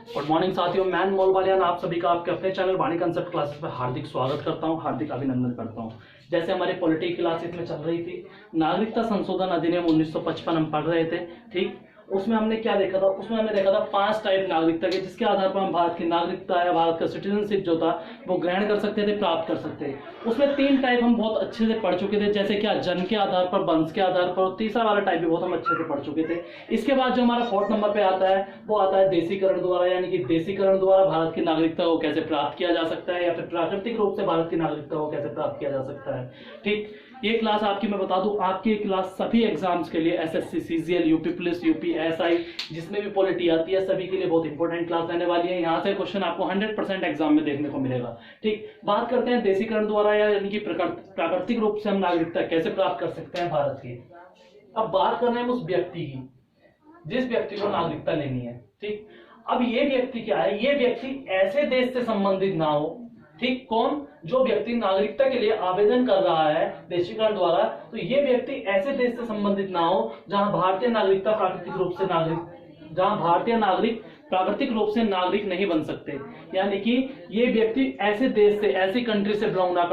Good morning साथियों, मैं अनमोल बालियान आप सभी का आपके अपने चैनल वाणी कंसेप्ट क्लासेस में हार्दिक स्वागत करता हूं, हार्दिक अभिनंदन करता हूं। जैसे हमारी पॉलिटी क्लासेस में चल रही थी, नागरिकता संशोधन अधिनियम 1955 हम पढ़ रहे थे। ठीक, उसमें हमने क्या देखा था? उसमें हमने देखा था 5 टाइप नागरिकता के, जिसके आधार पर हम भारत की नागरिकता या भारत का सिटीजनशिप जो था वो ग्रहण कर सकते थे, प्राप्त कर सकते थे। उसमें 3 टाइप हम बहुत अच्छे से पढ़ चुके थे, जैसे क्या जन्म के आधार पर, वंश के आधार पर, और तीसरा वाला टाइप भी बहुत हम अच्छे से पढ़ चुके थे। इसके बाद जो हमारा 4th नंबर पे आता है वो आता है देशीकरण द्वारा, यानी कि देशीकरण द्वारा भारत की नागरिकता को कैसे प्राप्त किया जा सकता है, या फिर प्राकृतिक रूप से भारत की नागरिकता को कैसे प्राप्त किया जा सकता है। ठीक, ये क्लास आपकी मैं बता दूं, आपकी क्लास सभी एग्जाम्स के लिए, SSC, CGL, UP police, UP SI, जिसमें भी पॉलिटी आती है, सभी के लिए बहुत इंपॉर्टेंट क्लास रहने वाली है। यहाँ से क्वेश्चन आपको 100% एग्जाम में देखने को मिलेगा। ठीक, बात करते हैं देशीकरण द्वारा यानी कि प्राकृतिक रूप से हम नागरिकता कैसे प्राप्त कर सकते हैं भारत की। अब बात कर रहे हैं उस व्यक्ति की जिस व्यक्ति को नागरिकता लेनी है। ठीक, अब ये व्यक्ति क्या है? ये व्यक्ति ऐसे देश से संबंधित ना हो। ठीक, कौन? जो व्यक्ति नागरिकता के लिए आवेदन कर रहा है देशीकरण द्वारा, तो ये व्यक्ति ऐसे देश से संबंधित ना हो जहां भारतीय नागरिकता प्राकृतिक रूप से जहां भारतीय नागरिक प्राकृतिक रूप से नागरिक नहीं बन सकते। यानी कि ये व्यक्ति ऐसे देश से, ऐसी कंट्री से बिलोंग ना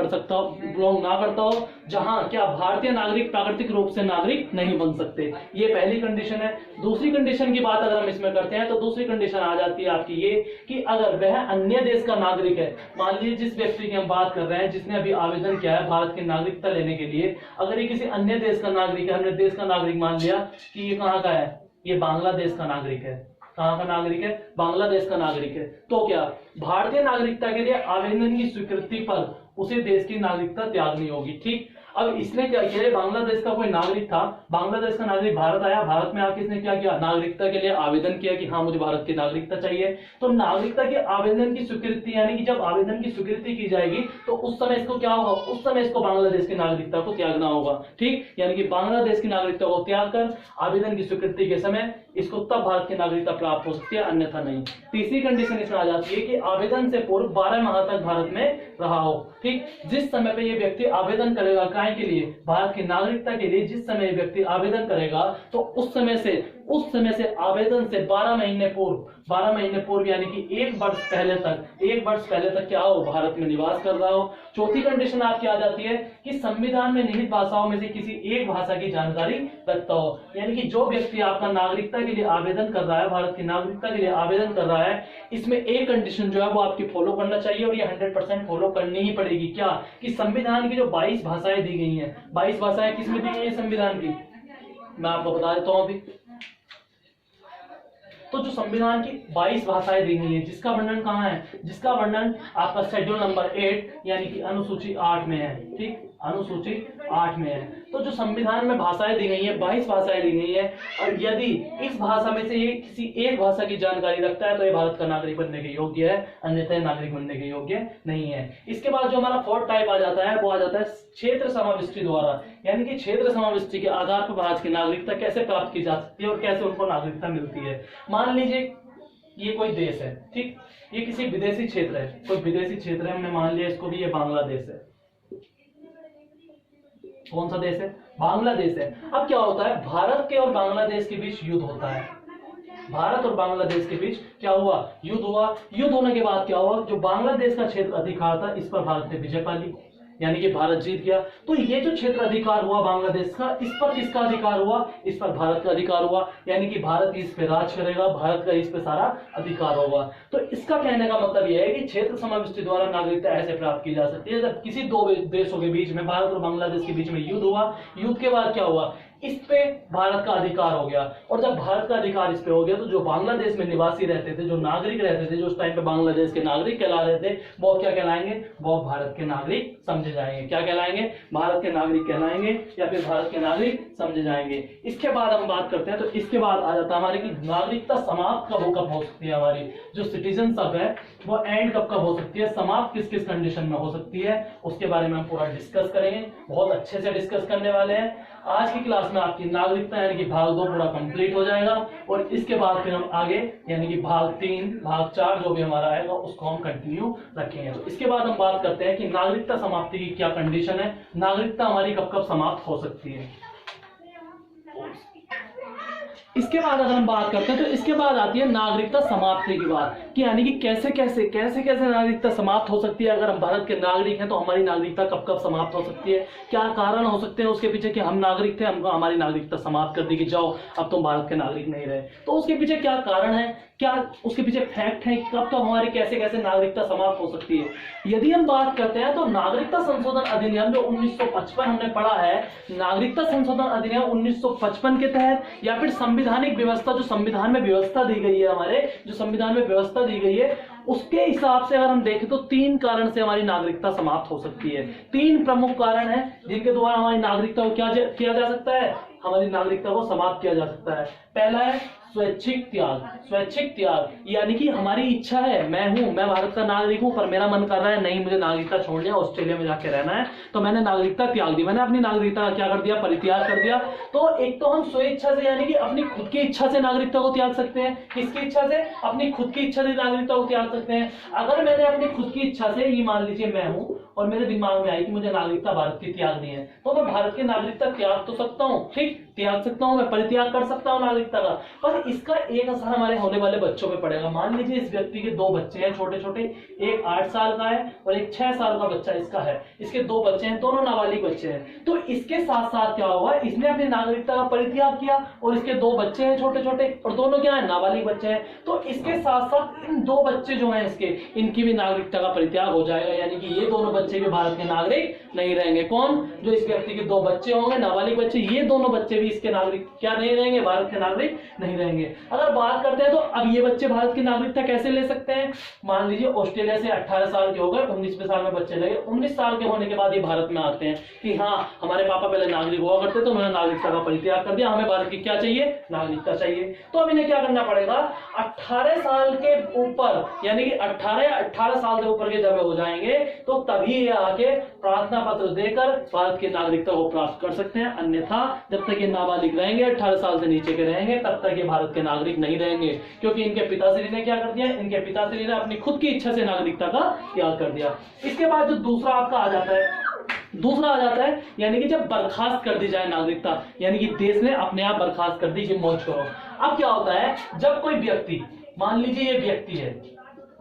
करता हो जहां क्या भारतीय नागरिक प्राकृतिक रूप से नागरिक नहीं बन सकते। ये पहली कंडीशन है। दूसरी कंडीशन की बात अगर हम इसमें करते हैं तो दूसरी कंडीशन आ जाती है आपकी ये कि अगर वह अन्य देश का नागरिक है, मान लीजिए जिस व्यक्ति की हम बात कर रहे हैं जिसने अभी आवेदन किया है भारत की नागरिकता लेने के लिए, अगर ये किसी अन्य देश का नागरिक है, हमने देश का नागरिक मान लिया कि ये कहाँ का है, ये बांग्लादेश का नागरिक है। कहां का नागरिक है? बांग्लादेश का नागरिक है। तो क्या भारतीय नागरिकता के लिए आवेदन की स्वीकृति पर उसे देश की नागरिकता त्यागनी होगी। ठीक, अब इसने क्या किया? बांग्लादेश का कोई नागरिक था, बांग्लादेश का नागरिक भारत आया, भारत में आके इसने क्या किया? नागरिकता के लिए आवेदन किया कि हाँ मुझे भारत की नागरिकता चाहिए। तो नागरिकता के आवेदन की स्वीकृति, यानी कि जब आवेदन की स्वीकृति की जाएगी तो उस समय इसको क्या होगा? उस समय इसको बांग्लादेश की नागरिकता को त्यागना होगा। ठीक, यानी कि बांग्लादेश की नागरिकता को त्याग कर आवेदन की स्वीकृति के समय इसको तब भारत की नागरिकता प्राप्त हो सकती है, अन्यथा नहीं। तीसरी कंडीशन इसमें आ जाती है कि आवेदन से पूर्व 12 माह तक भारत में रहा हो। ठीक, जिस समय पे ये व्यक्ति आवेदन करेगा काय के लिए? भारत की नागरिकता के लिए जिस समय व्यक्ति आवेदन करेगा तो उस समय से आवेदन से 12 महीने पूर्व यानी कि 1 वर्ष पहले तक क्या हो? भारत में निवास कर रहा हो। चौथी कंडीशन आपकी आ जाती है कि संविधान में निहित भाषाओं में से किसी एक भाषा की जानकारी रखता हो। यानी कि जो व्यक्ति आपका नागरिकता के लिए आवेदन कर रहा है, भारत की नागरिकता के लिए आवेदन कर रहा है, इसमें एक कंडीशन जो है वो आपकी फॉलो करना चाहिए, और ये 100% फॉलो करनी ही पड़ेगी। क्या? कि संविधान की जो 22 भाषाएं दी गई हैं, 22 भाषाएं किसमें दी गई है संविधान की? मैं आपको बता देता हूं अभी। तो जो संविधान की 22 भाषाएं दी गई है, जिसका वर्णन कहाँ है? जिसका वर्णन आपका शेड्यूल नंबर 8 यानी कि अनुसूची 8 में है। ठीक, अनुसूची 8 में है। तो जो संविधान में भाषाएं दी गई है, 22 भाषाएं दी गई है, और यदि इस भाषा में से ये किसी एक भाषा की जानकारी रखता है तो ये भारत का नागरिक बनने के योग्य है, अन्यथा नागरिक बनने के योग्य नहीं है। इसके बाद जो हमारा 4th टाइप आ जाता है वो आ जाता है क्षेत्र समाविष्टि द्वारा, यानी कि क्षेत्र समाविष्टि के आधार पर भारत की नागरिकता कैसे प्राप्त की जा सकती है और कैसे उनको नागरिकता मिलती है। मान लीजिए ये कोई देश है। ठीक, ये किसी विदेशी क्षेत्र है, कोई विदेशी क्षेत्र है, हमने मान लिया इसको भी, ये बांग्लादेश है। कौन सा देश है? बांग्लादेश है। अब क्या होता है? भारत के और बांग्लादेश के बीच युद्ध होता है। भारत और बांग्लादेश के बीच क्या हुआ? युद्ध हुआ। युद्ध होने के बाद क्या हुआ? जो बांग्लादेश का क्षेत्र अधिकार था इस पर भारत ने विजय पा ली, यानी कि भारत जीत गया। तो ये जो क्षेत्र अधिकार हुआ बांग्लादेश का, इस पर किसका अधिकार हुआ? इस पर भारत का अधिकार हुआ, यानी कि भारत इस पे राज करेगा, भारत का इस पे सारा अधिकार होगा। तो इसका कहने का मतलब यह है कि क्षेत्र समाविष्टि द्वारा नागरिकता ऐसे प्राप्त की जा सकती है जब किसी 2 देशों के बीच में, भारत और बांग्लादेश के बीच में युद्ध हुआ। युद्ध के बाद क्या हुआ? इस पे भारत का अधिकार हो गया, और जब भारत का अधिकार इस पे हो गया तो जो बांग्लादेश में निवासी रहते थे, जो नागरिक रहते थे, जो उस टाइम पे बांग्लादेश के नागरिक कहला रहे थे, वो क्या कहलाएंगे? वो भारत के नागरिक समझे जाएंगे। क्या कहलाएंगे? भारत के नागरिक कहलाएंगे, या फिर भारत के नागरिक समझे जाएंगे। इसके बाद हम बात करते हैं तो इसके बाद आ जाता है हमारे की नागरिकता समाप्त कब हो सकती है। हमारी जो सिटीजनशिप है वो एंड कब हो सकती है, समाप्त किस किस कंडीशन में हो सकती है, उसके बारे में हम पूरा डिस्कस करेंगे। बहुत अच्छे से डिस्कस करने वाले हैं। आज की क्लास में आपकी नागरिकता यानी कि भाग 2 पूरा कंप्लीट हो जाएगा, और इसके बाद फिर हम आगे यानी कि भाग 3, भाग 4 जो भी हमारा आएगा उसको हम कंटिन्यू रखेंगे। तो इसके बाद हम बात करते हैं कि नागरिकता समाप्ति की क्या कंडीशन है, नागरिकता हमारी कब कब समाप्त हो सकती है। इसके बाद अगर हम बात करते हैं तो इसके बाद आती है नागरिकता समाप्ति की बात, कि यानी कि कैसे कैसे नागरिकता समाप्त हो सकती है। अगर हम भारत के नागरिक हैं तो हमारी नागरिकता कब कब समाप्त हो सकती है, क्या कारण हो सकते हैं उसके पीछे कि हम नागरिक थे, हमको हमारी नागरिकता समाप्त कर दी कि जाओ अब तुम भारत के नागरिक नहीं रहे। तो उसके पीछे क्या कारण है, क्या उसके पीछे फैक्ट है, कब तक हमारी कैसे नागरिकता समाप्त हो सकती है। यदि हम बात करते हैं तो नागरिकता संशोधन अधिनियम जो 1955 हमने पढ़ा है, नागरिकता संशोधन अधिनियम 1955 के तहत, या फिर संवैधानिक व्यवस्था जो संविधान में व्यवस्था दी गई है, हमारे जो संविधान में व्यवस्था दी गई है उसके हिसाब से अगर हम देखें तो 3 कारण से हमारी नागरिकता समाप्त हो सकती है। 3 प्रमुख कारण हैं जिनके द्वारा हमारी नागरिकता को क्या किया जा सकता है, हमारी नागरिकता को समाप्त किया जा सकता है। पहला है स्वैच्छिक त्याग। स्वैच्छिक त्याग यानी कि हमारी इच्छा है, मैं भारत का नागरिक हूं, पर मेरा मन कर रहा है नहीं मुझे नागरिकता छोड़नी है, ऑस्ट्रेलिया में जाके रहना है, तो मैंने नागरिकता त्याग दी, मैंने अपनी नागरिकता का क्या कर दिया, परित्याग कर दिया। तो एक तो हम स्वेच्छा से यानी कि अपनी खुद की इच्छा से नागरिकता को त्याग सकते हैं। किसकी इच्छा से, अपनी खुद की इच्छा से नागरिकता को त्याग सकते हैं। अगर मैंने अपनी खुद की इच्छा से, ये मान लीजिए मैं हूं और मेरे दिमाग में आई कि मुझे नागरिकता भारत की त्यागनी है, तो मैं भारत की नागरिकता त्याग तो सकता हूं, ठीक त्याग सकता हूं, मैं परित्याग कर सकता हूं नागरिकता का, पर इसका एक असर हमारे होने वाले बच्चों पे पड़ेगा। मान लीजिए इस व्यक्ति के 2 बच्चे हैं छोटे छोटे, एक 8 साल का है और एक 6 साल का बच्चा इसका है, इसके 2 बच्चे हैं, दोनों नाबालिग बच्चे हैं। तो इसके साथ साथ क्या होगा, इसने अपनी नागरिकता का परित्याग किया और इसके 2 बच्चे हैं छोटे छोटे और दोनों क्या है, नाबालिग बच्चे हैं। तो इसके साथ साथ इन 2 बच्चे जो हैं इसके, इनकी भी नागरिकता का परित्याग हो जाएगा, यानी कि ये दोनों बच्चे भी भारत के नागरिक नहीं रहेंगे। कौन, जो इस व्यक्ति के 2 बच्चे होंगे नाबालिग बच्चे, ये दोनों बच्चे भी इसके नागरिक क्या नहीं रहेंगे, भारत के नागरिक नहीं रहेंगे। अगर बात करते हैं तो अब ये बच्चे भारत की नागरिकता कैसे ले सकते हैं। मान लीजिए ऑस्ट्रेलिया से 18 साल के हो गए, 19वें साल में बच्चे लगे, 19 साल के होने के बाद ये भारत में आते हैं कि हाँ हमारे पापा पहले नागरिक हुआ करते तो उन्होंने नागरिकता का परित्याग कर दिया, हमें भारत की क्या चाहिए, नागरिकता चाहिए। तो अब इन्हें क्या करना पड़ेगा, 18 साल के ऊपर यानी कि 18 साल से ऊपर के जब हो जाएंगे तो तभी ये आके प्रार्थना पत्र देकर भारत की नागरिकता को प्राप्त कर सकते हैं। अन्यथा जब तक ये नाबालिग रहेंगे, 18 साल से नीचे के रहेंगे, तब तक ये भारत के नागरिक नहीं रहेंगे, क्योंकि इनके पिताश्री ने क्या कर दिया, इनके पिताश्री ने अपनी खुद की इच्छा से नागरिकता का त्याग कर दिया। इसके बाद जो दूसरा आपका आ जाता है, यानी कि जब बर्खास्त कर दी जाए नागरिकता, यानी कि देश ने अपने आप बर्खास्त कर दी कि मौज करो। अब क्या होता है, जब कोई व्यक्ति, मान लीजिए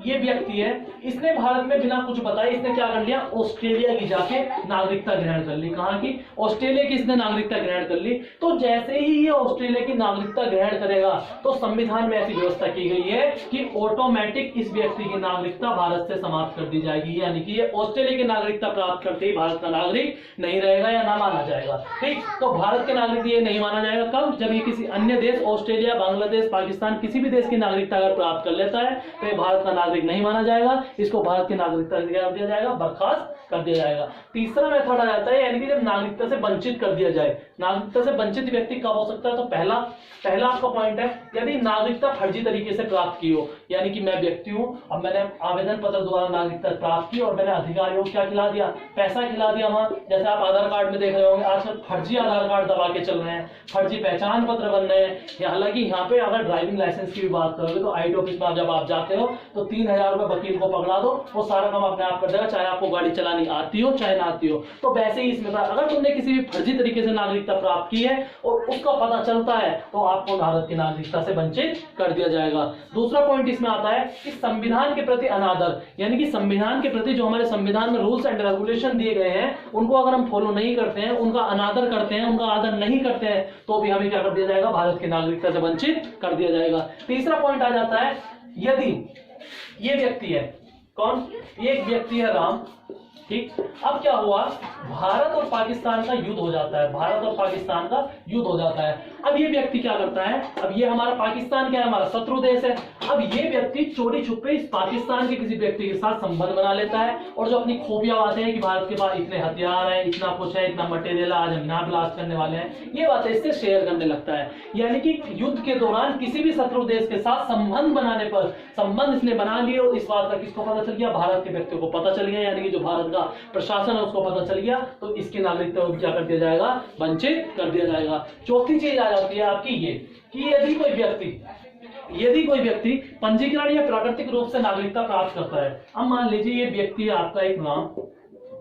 ये व्यक्ति है, इसने भारत में बिना कुछ बताए इसने क्या कर लिया, ऑस्ट्रेलिया की जाके नागरिकता ग्रहण कर ली। कहां की, ऑस्ट्रेलिया की इसने नागरिकता ग्रहण कर ली। तो जैसे ही ये ऑस्ट्रेलिया की नागरिकता ग्रहण करेगा तो संविधान में ऐसी व्यवस्था की गई है कि ऑटोमेटिक इस व्यक्ति की नागरिकता भारत से समाप्त कर दी जाएगी, यानी कि ये ऑस्ट्रेलिया की नागरिकता प्राप्त करते ही भारत का नागरिक नहीं रहेगा या ना माना जाएगा। ठीक, तो भारत के नागरिक ये नहीं माना जाएगा कब, जब ये किसी अन्य देश, ऑस्ट्रेलिया, बांग्लादेश, पाकिस्तान, किसी भी देश की नागरिकता अगर प्राप्त कर लेता है तो ये भारत का नागरिक नहीं माना जाएगा, इसको भारत की नागरिकता से क्या दिया जाएगा, बर्खास्त कर दिया जाएगा। तीसरा मेथड आ जाता है, यानी कि जब नागरिकता से वंचित कर दिया जाए। नागरिकता से वंचित व्यक्ति कब हो सकता है, तो पहला आपका पॉइंट है, यदि नागरिकता फर्जी तरीके से प्राप्त की हो, यानी कि मैं व्यक्ति हूं, अब मैंने आवेदन पत्र द्वारा नागरिकता प्राप्त की और मैंने अधिकारियों को क्या खिला दिया, पैसा खिला दिया। वहां जैसे आप आधार कार्ड में देख रहे होंगे आजकल फर्जी आधार कार्ड दबा के चल रहे हैं, फर्जी पहचान पत्र बन रहे हैं। हालांकि यहाँ पे अगर ड्राइविंग लाइसेंस की भी बात करोगे तो आईटी ऑफिस में जब आप जाते हो तो 3000 रुपए वकील को पकड़ा दो, वो सारा काम अपने आप कर देगा, चाहे आपको गाड़ी चलानी आती हो चाहे ना आती हो। तो वैसे ही इसमें अगर तुमने किसी भी फर्जी तरीके से नागरिकता प्राप्त की है और उसका पता चलता है तो आपको भारत की नागरिकता से वंचित कर दिया जाएगा। दूसरा पॉइंट इसमें आता है कि संविधान के प्रति अनादर, यानी कि संविधान के प्रति जो हमारे संविधान में रूल्स एंड रेगुलेशन दिए गए हैं उनको अगर हम फॉलो नहीं करते हैं, उनका अनादर करते हैं, उनका आदर नहीं करते हैं, तो भी हमें क्या कर दिया जाएगा, भारत की नागरिकता से वंचित कर दिया जाएगा। तीसरा पॉइंट आ जाता है, यदि ये व्यक्ति है, कौन, ये एक व्यक्ति है राम, ठीक, अब क्या हुआ, भारत और पाकिस्तान का युद्ध हो जाता है, भारत और पाकिस्तान का युद्ध हो जाता है। अब ये व्यक्ति क्या करता है, अब ये हमारा पाकिस्तान क्या है, हमारा शत्रु देश है। अब ये व्यक्ति चोरी छुपे इस पाकिस्तान के किसी व्यक्ति के साथ संबंध बना लेता है और जो अपनी खूबियां बातें हैं कि भारत के पास इतने हथियार है, इतना कुछ है, इतना मटेरियल, आज हम यहाँ ब्लास्ट करने वाले हैं, ये बातें इससे शेयर करने लगता है। यानी कि युद्ध के दौरान किसी भी शत्रु देश के साथ संबंध बनाने पर, संबंध इसने बना लिए और इस बात का किसको पता चल गया, भारत के व्यक्तियों को पता चल गया, यानी कि जो भारत का प्रशासन है उसको पता चल गया, तो इसकी नागरिकता को क्या कर दिया जाएगा, वंचित कर दिया जाएगा। चौथी चीज आ जाती है आपकी ये कि यदि कोई व्यक्ति पंजीकरण या प्राकृतिक रूप से नागरिकता प्राप्त करता है। अब मान लीजिए ये व्यक्ति है आपका एक नाम,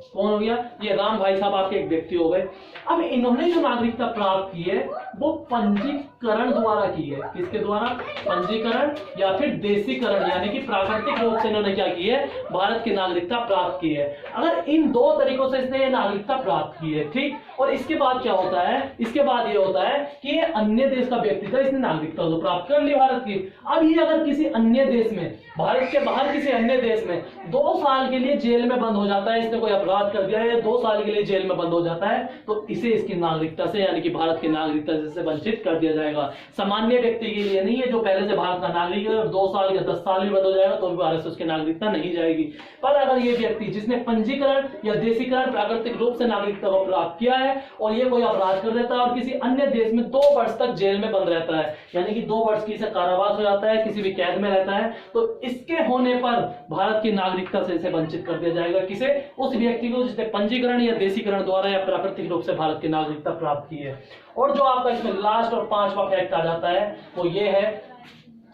कौन हो गया, ये राम भाई साहब आपके एक व्यक्ति हो गए। अब इन्होंने जो नागरिकता प्राप्त की है वो पंजीकरण द्वारा की है। किसके द्वारा? पंजीकरण या फिर देशीकरण, यानी कि प्राकृतिक रूप से इन्होंने क्या की है? भारत की नागरिकता प्राप्त की है। अगर इन दो तरीकों से इसने ये नागरिकता प्राप्त की है, ठीक। और इसके बाद क्या होता है? इसके बाद ये होता है कि ये अन्य देश का व्यक्ति था, इसने नागरिकता तो प्राप्त कर ली भारत की। अब ये अगर किसी अन्य देश में, भारत के बाहर किसी अन्य देश में 2 साल के लिए जेल में बंद हो जाता है, इसने कोई अपराध कर दिया है, 2 साल के लिए जेल में बंद हो जाता है, तो इसे इसकी नागरिकता से, यानी कि भारत की नागरिकता से वंचित कर दिया जाएगा। सामान्य व्यक्ति के लिए नहीं है, जो पहले से भारत का नागरिक है और 2 साल या 10 साल भी बंद हो जाएगा तो भी भारत से उसकी नागरिकता नहीं जाएगी। पर अगर ये व्यक्ति जिसने पंजीकरण या देशीकरण प्राकृतिक रूप से नागरिकता को प्राप्त किया है और ये कोई अपराध कर देता है और किसी अन्य देश में 2 वर्ष तक जेल में बंद रहता है, यानी कि 2 वर्ष की इसे कारावास हो जाता है, किसी भी कैद में रहता है, तो इसके होने पर भारत की नागरिकता से इसे वंचित कर दिया जाएगा। किसे? उस व्यक्ति को जिसने पंजीकरण या देशीकरण द्वारा या प्राकृतिक रूप से भारत की नागरिकता प्राप्त की है। और जो आपका इसमें लास्ट और 5वां फैक्ट आ जाता है वो ये है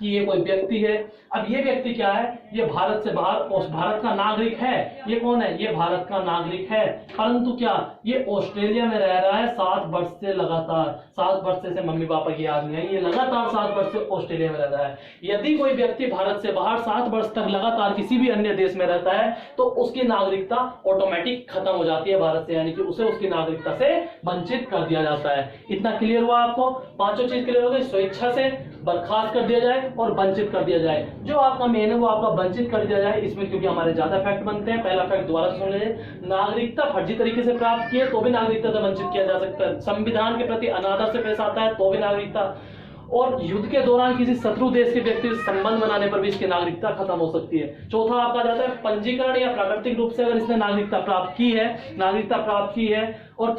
कि ये कोई व्यक्ति है। अब ये व्यक्ति क्या है? ये भारत से बाहर, भारत का नागरिक है। ये कौन है? ये भारत का नागरिक है, परंतु क्या ये ऑस्ट्रेलिया में रह रहा है 7 वर्ष से लगातार। 7 वर्ष से मम्मी पापा की याद नहीं है, ये लगातार 7 वर्ष से ऑस्ट्रेलिया में रह रहा है। यदि कोई व्यक्ति भारत से बाहर 7 वर्ष तक लगातार किसी भी अन्य देश में रहता है तो उसकी नागरिकता ऑटोमेटिक खत्म हो जाती है भारत से, यानी कि उसे उसकी नागरिकता से वंचित कर दिया जाता है। इतना क्लियर हुआ आपको? पांचों चीज क्लियर हो गई। स्वेच्छा से बर्खास्त कर दिया जाए और वंचित कर दिया जाए। जो आपका मेन है वो आपका वंचित कर दिया जाए। इसमें क्योंकि हमारे ज्यादा फैक्ट बनते हैं, पहला फैक्ट दोबारा सुन लीजिए। नागरिकता फर्जी तरीके से प्राप्त की है तो भी नागरिकता से वंचित किया जा सकता है। संविधान के प्रति अनादर से पेश आता है तो भी नागरिकता, और युद्ध के दौरान किसी शत्रु देश के व्यक्ति से संबंध बनाने पर भी इसकी नागरिकता खत्म हो सकती है। चौथा आपका जाता है पंजीकरण या प्राकृतिक रूप से अगर इसने नागरिकता प्राप्त की है और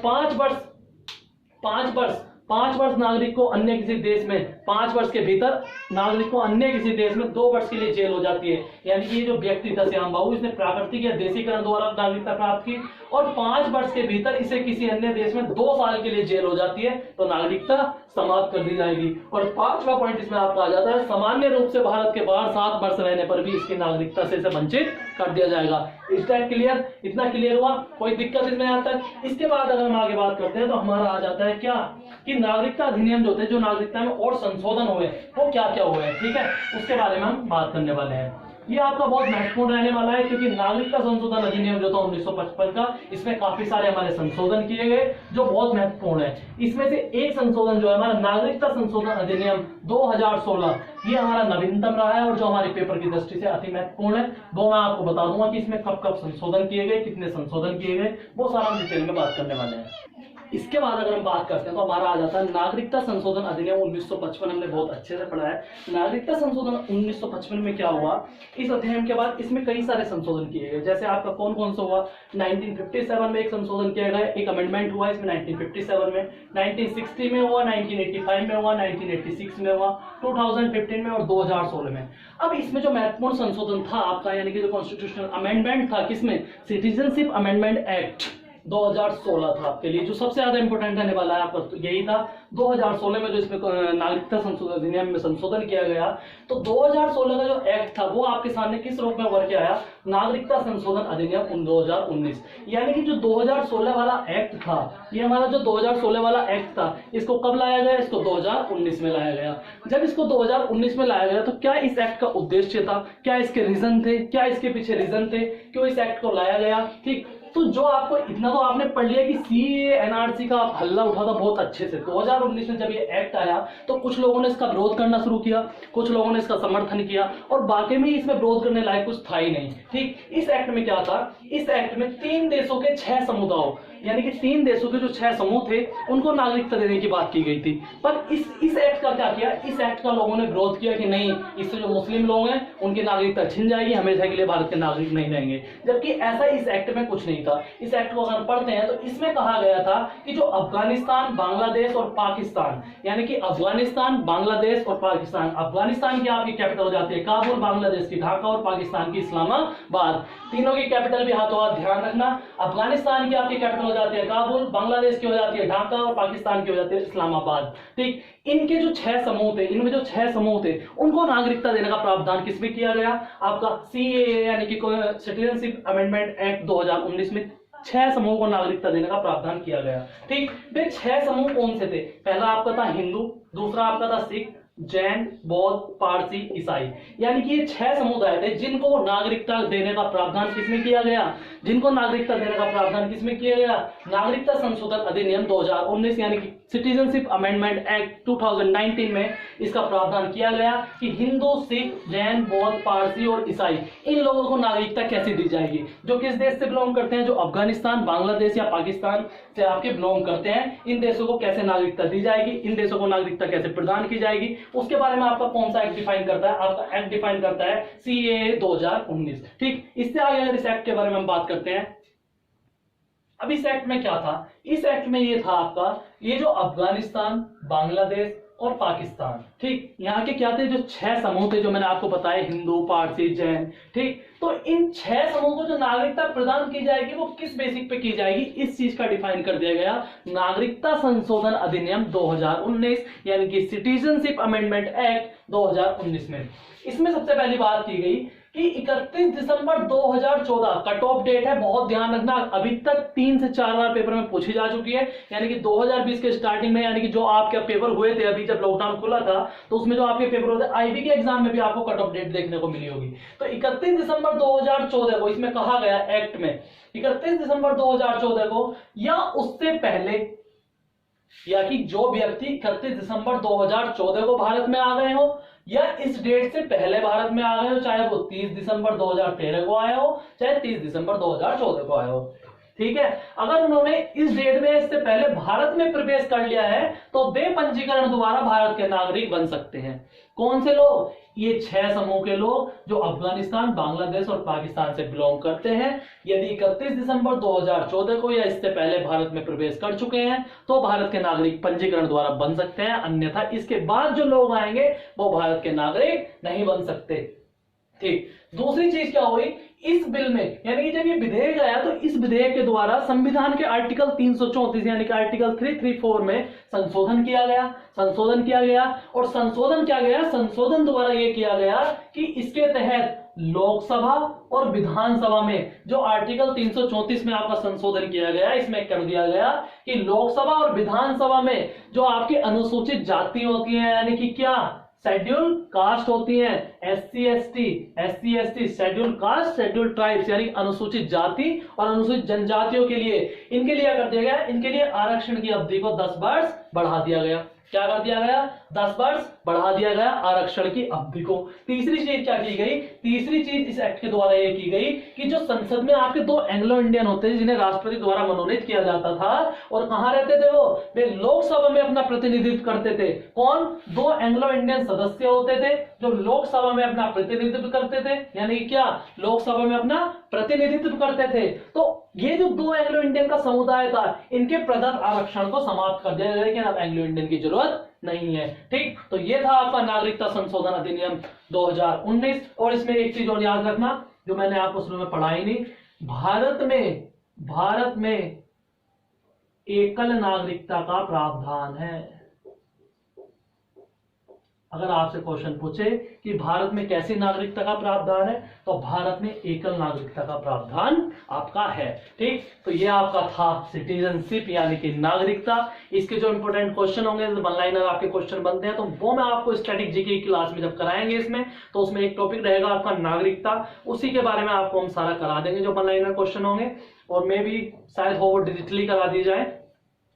5 वर्ष नागरिक को अन्य किसी देश में, 5 वर्ष के भीतर नागरिक को अन्य किसी देश में 2 वर्ष के लिए जेल हो जाती है। यानी कि ये जो व्यक्ति था श्याम बाबू, इसने प्राकृतिक या देशीकरण द्वारा नागरिकता प्राप्त की और 5 वर्ष के भीतर इसे किसी अन्य देश में 2 साल के लिए जेल हो जाती है तो नागरिकता समाप्त कर दी जाएगी। और 5वां पॉइंट इसमें आपका आ जाता है, सामान्य रूप से भारत के बाहर 7 वर्ष रहने पर भी इसकी नागरिकता से इसे वंचित कर दिया जाएगा। इस टाइप क्लियर? इतना क्लियर हुआ? कोई दिक्कत इसमें आता है? इसके बाद अगर हम आगे बात करते हैं तो हमारा आ जाता है क्या कि नागरिकता अधिनियम जो थे, जो नागरिकता में और संशोधन हुए वो क्या क्या हुए हैं, ठीक है, उसके बारे में हम बात करने वाले हैं। ये आपका बहुत महत्वपूर्ण रहने वाला है क्योंकि नागरिकता संशोधन अधिनियम जो था 1955 का, इसमें काफी सारे हमारे संशोधन किए गए जो बहुत महत्वपूर्ण है। इसमें से एक संशोधन जो है हमारा नागरिकता संशोधन अधिनियम 2016, ये हमारा नवीनतम रहा है और जो हमारे पेपर की दृष्टि से अति महत्वपूर्ण है। वो मैं आपको बता दूंगा कि इसमें कब कब संशोधन किए गए, कितने संशोधन किए गए, वो सारा हम डिटेल में बात करने वाले हैं। इसके बाद अगर हम बात करते हैं तो हमारा आ जाता है नागरिकता संशोधन अधिनियम 1955। हमने बहुत अच्छे से पढ़ा है। नागरिकता संशोधन 1955 में क्या हुआ, इस अधिनियम के बाद इसमें कई सारे संशोधन किए गए। जैसे आपका कौन कौन सा हुआ? 1957 में एक संशोधन किया गया, एक अमेंडमेंट हुआ इसमें 1957 में, 1960 में हुआ, 1985 में हुआ, 1986 में हुआ, 2015 में और 2016 में। अब इसमें जो महत्वपूर्ण संशोधन था आपका, यानी कि जो कॉन्स्टिट्यूशनल अमेंडमेंट था, किसमें? सिटीजनशिप अमेंडमेंट एक्ट 2016 था आपके लिए, जो सबसे ज्यादा इंपॉर्टेंट रहने वाला है आपका, तो यही था 2016 में जो इसमें नागरिकता संशोधन अधिनियम में संशोधन किया गया। तो 2016 का जो एक्ट था वो आपके सामने किस रूप में उभर के आया? नागरिकता संशोधन अधिनियम 2019। यानी कि जो 2016 वाला एक्ट था, ये हमारा जो 2016 वाला एक्ट था, इसको कब लाया गया? इसको 2019 में लाया गया। जब इसको 2019 में लाया गया तो क्या इस एक्ट का उद्देश्य था, क्या इसके रीजन थे, क्या इसके पीछे रीजन थे, क्यों इस एक्ट को लाया गया? ठीक, तो जो आपको इतना तो आपने पढ़ लिया कि सीएए एनआरसी का हल्ला उठा था बहुत अच्छे से। 2019 में जब ये एक्ट आया तो कुछ लोगों ने इसका विरोध करना शुरू किया, कुछ लोगों ने इसका समर्थन किया और बाकी में इसमें विरोध करने लायक कुछ था ही नहीं। ठीक, इस एक्ट में क्या था? इस एक्ट में 3 देशों के 6 समुदायों, यानी कि 3 देशों के जो 6 समूह थे उनको नागरिकता देने की बात की गई थी। पर इस एक्ट का क्या किया? इस एक्ट का लोगों ने विरोध किया कि नहीं, इससे जो मुस्लिम लोग हैं उनकी नागरिकता छिन जाएगी, हमेशा के लिए भारत के नागरिक नहीं रहेंगे। जबकि ऐसा इस एक्ट में कुछ नहीं था। इस एक्ट को अगर पढ़ते हैं तो इसमें कहा गया था कि जो अफगानिस्तान, बांग्लादेश और पाकिस्तान, यानी कि अफगानिस्तान, बांग्लादेश और पाकिस्तान, अफगानिस्तान की आपकी कैपिटल हो जाती है काबुल, बांग्लादेश की ढाका और पाकिस्तान की इस्लामाबाद। तीनों की कैपिटल भी हाथों हाथ ध्यान रखना। अफगानिस्तान की आपकी कैपिटल हो जाती है काबुल, बांग्लादेश की हो जाती है ढाका और पाकिस्तान की हो जाती है इस्लामाबाद। ठीक, इनके जो 6 समूह थे, इनमें जो 6 समूह थे उनको नागरिकता देने का प्रावधान किसमें किया गया? आपका सीएए यानी कि सिटीजनशिप अमेंडमेंट एक्ट 2019 में 6 समूह को नागरिकता देने का प्रावधान किया गया। ठीक, वे 6 समूह कौन से थे? पहला आपका था हिंदू, दूसरा आपका था सिख, जैन, बौद्ध, पारसी, ईसाई। यानी कि ये 6 समुदाय थे जिनको नागरिकता देने का प्रावधान किसमें किया गया? जिनको नागरिकता देने का प्रावधान किसमें किया गया? नागरिकता संशोधन अधिनियम 2019 यानी कि सिटीजनशिप अमेंडमेंट एक्ट 2019 में इसका प्रावधान किया गया कि हिंदू, सिख, जैन, बौद्ध, पारसी और ईसाई इन लोगों को नागरिकता कैसे दी जाएगी? जो किस देश से बिलोंग करते हैं? जो अफगानिस्तान, बांग्लादेश या पाकिस्तान से आपके बिलोंग करते हैं, इन देशों को कैसे नागरिकता दी जाएगी, इन देशों को नागरिकता कैसे प्रदान की जाएगी, उसके बारे में आपका कौन सा एक्ट डिफाइन करता है? आपका एक्ट डिफाइन करता है CAA 2019। ठीक, इससे आगे अगर इस एक्ट के बारे में हम बात करते हैं, अब इस एक्ट में क्या था? इस एक्ट में ये था आपका, ये जो अफगानिस्तान, बांग्लादेश और पाकिस्तान, ठीक, यहाँ के क्या थे? जो 6 समूह थे जो मैंने आपको बताया, हिंदू, पारसी, जैन। ठीक, तो इन 6 समूह को जो नागरिकता प्रदान की जाएगी वो किस बेसिक पे की जाएगी? इस चीज का डिफाइन कर दिया गया नागरिकता संशोधन अधिनियम 2019 यानी कि सिटीजनशिप अमेंडमेंट एक्ट 2019 में। इसमें सबसे पहली बात की गई कि 31 दिसंबर 2014 कट ऑफ डेट है, बहुत ध्यान रखना। अभी तक 3 से 4 बार पेपर में पूछी जा चुकी है, यानी कि 2020 के स्टार्टिंग में, यानी कि जो आपके पेपर हुए थे अभी जब लॉकडाउन खुला था, तो उसमें जो आपके पेपर होते IB के एग्जाम में भी आपको कट ऑफ डेट देखने को मिली होगी। तो 31 दिसंबर 2014 को इसमें कहा गया एक्ट में 31 दिसंबर 2014 को या उससे पहले, या कि जो व्यक्ति 31 दिसंबर 2014 को भारत में आ गए हो या इस डेट से पहले भारत में आ गए हो, चाहे वो 30 दिसंबर 2013 को आया हो चाहे 30 दिसंबर 2014 को आया हो। ठीक है, अगर उन्होंने इस डेट में इससे पहले भारत में प्रवेश कर लिया है तो वे पंजीकरण द्वारा भारत के नागरिक बन सकते हैं। कौन से लोग? ये 6 समूह के लोग जो अफगानिस्तान, बांग्लादेश और पाकिस्तान से बिलोंग करते हैं। यदि 31 दिसंबर 2014 को या इससे पहले भारत में प्रवेश कर चुके हैं तो भारत के नागरिक पंजीकरण द्वारा बन सकते हैं, अन्यथा इसके बाद जो लोग आएंगे वो भारत के नागरिक नहीं बन सकते। ठीक, दूसरी चीज क्या हुई इस बिल में, यानी कि जब ये विधेयक आया तो इस विधेयक के द्वारा संविधान के आर्टिकल 334 यानी कि आर्टिकल 334 में संशोधन किया गया। और संशोधन क्या गया? संशोधन द्वारा ये किया गया कि इसके तहत लोकसभा और विधानसभा में जो आर्टिकल 334 में आपका संशोधन किया गया, इसमें कर दिया गया कि लोकसभा और विधानसभा में जो आपकी अनुसूचित जाति होती है, यानी कि क्या शेड्यूल कास्ट होती हैं, SC ST, schedule caste, schedule tribes यानी अनुसूचित जाति और अनुसूचित जनजातियों के लिए, इनके लिए कर दिया गया, इनके लिए आरक्षण की अवधि को 10 वर्ष बढ़ा दिया गया। क्या कर दिया गया? 10 वर्ष बढ़ा दिया गया आरक्षण की अवधि को। तीसरी चीज क्या की गई? तीसरी चीज इस एक्ट के द्वारा ये की गई कि जो संसद में आपके 2 एंग्लो इंडियन होते हैं जिन्हें राष्ट्रपति द्वारा मनोनीत किया जाता था, और कहां रहते थे वो? वे लोकसभा में अपना प्रतिनिधित्व करते थे। कौन? 2 एंग्लो इंडियन सदस्य होते थे जो लोकसभा में अपना प्रतिनिधित्व करते थे, यानी कि क्या लोकसभा में अपना प्रतिनिधित्व करते थे। तो ये जो 2 एंग्लो इंडियन का समुदाय था, इनके प्रदत्त आरक्षण को समाप्त कर दिया गया, लेकिन अब एंग्लो इंडियन की जरूरत नहीं है। ठीक, तो ये था आपका नागरिकता संशोधन अधिनियम 2019। और इसमें एक चीज और याद रखना जो मैंने आपको शुरू में पढ़ाई नहीं, भारत में एकल नागरिकता का प्रावधान है। अगर आपसे क्वेश्चन पूछे कि भारत में कैसी नागरिकता का प्रावधान है, तो भारत में एकल नागरिकता का प्रावधान आपका है। ठीक, तो ये आपका था सिटीजनशिप यानी कि नागरिकता। इसके जो इंपॉर्टेंट क्वेश्चन होंगे, वन लाइनर आपके क्वेश्चन बनते हैं, तो वो मैं आपको स्टैटिक जीके की क्लास में जब कराएंगे इसमें, तो उसमें एक टॉपिक रहेगा आपका नागरिकता, उसी के बारे में आपको हम सारा करा देंगे जो वन लाइनर क्वेश्चन होंगे। और मे भी शायद हो वो डिजिटली करा दी जाए,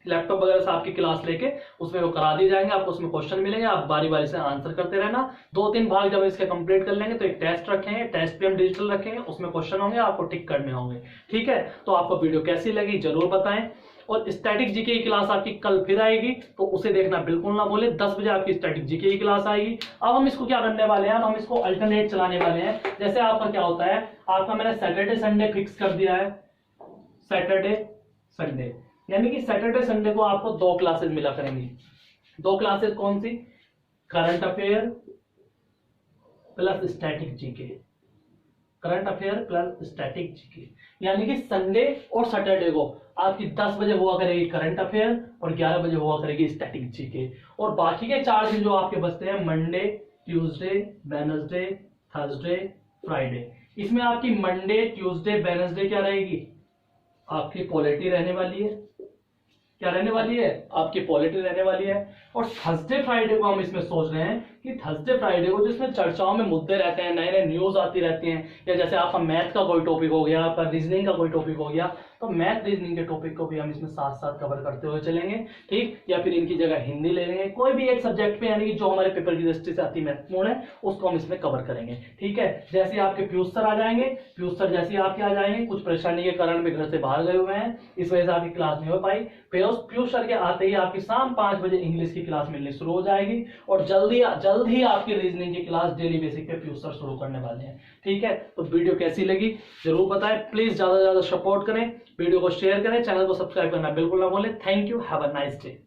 लैपटॉप वगैरह से आपकी क्लास लेके उसमें वो करा दी जाएंगे, आपको उसमें क्वेश्चन मिलेंगे, आप बारी बारी से आंसर करते रहना। 2-3 भाग जब इसके कंप्लीट कर लेंगे तो एक टेस्ट रखेंगे, टेस्ट पे हम डिजिटल रखेंगे, उसमें क्वेश्चन होंगे, आपको टिक करने होंगे। ठीक है, तो आपको वीडियो कैसी लगी जरूर बताएं। और स्टैटिक जीके की क्लास आपकी कल फिर आएगी, तो उसे देखना बिल्कुल ना भूले। 10 बजे आपकी स्टैटिक जीके की क्लास आएगी। अब हम इसको क्या करने वाले हैं, हम इसको अल्टरनेट चलाने वाले हैं। जैसे आपका क्या होता है, आपका मैंने सैटरडे संडे फिक्स कर दिया है, सैटरडे संडे, यानी कि सैटरडे संडे को आपको 2 क्लासेस मिला करेंगी। 2 क्लासेस कौन सी? Current affair plus static GK, current affair plus static GK, यानी कि संडे और सैटरडे को आपकी 10 बजे हुआ करेगी करंट अफेयर और 11 बजे हुआ करेगी स्टैटिक जीके। और बाकी के 4 दिन जो आपके बचते हैं, Monday, Tuesday, Wednesday, Thursday, Friday, इसमें आपकी मंडे, ट्यूसडे, वेडनेसडे क्या रहेगी? आपकी पॉलिटी रहने वाली है। क्या रहने वाली है? आपकी पॉलिटी रहने वाली है। और थर्सडे फ्राइडे को हम इसमें सोच रहे हैं कि थर्सडे फ्राइडे को जिसमें चर्चाओं में मुद्दे रहते हैं, नए नए न्यूज आती रहती हैं, या जैसे आपका मैथ का कोई टॉपिक हो गया, आपका रीजनिंग का कोई टॉपिक हो गया, तो मैथ रीजनिंग के टॉपिक को भी हम इसमें साथ साथ कवर करते हुए चलेंगे, ठीक। या फिर इनकी जगह हिंदी ले लेंगे, कोई भी एक सब्जेक्ट पे, यानी कि जो हमारे पेपर की दृष्टि से अति महत्वपूर्ण है उसको हम इसमें कवर करेंगे, ठीक है। जैसे आपके पीयूष सर आ जाएंगे, पीयूष सर जैसे आपके आ जाएंगे, कुछ परेशानी के कारण भी घर से बाहर गए हुए हैं, इस वजह से आपकी क्लास नहीं हो पाई। पीयूष सर के आते ही आपकी शाम 5 बजे इंग्लिश की क्लास मिलनी शुरू हो जाएगी, और जल्द ही आपकी रीजनिंग की क्लास डेली बेसिक पे पीयूष सर शुरू करने वाले हैं, ठीक है। तो वीडियो कैसी लगी जरूर बताएं, प्लीज ज्यादा से ज्यादा सपोर्ट करें, वीडियो को शेयर करें, चैनल को सब्सक्राइब करना बिल्कुल ना भूलें। Thank you, have a nice day.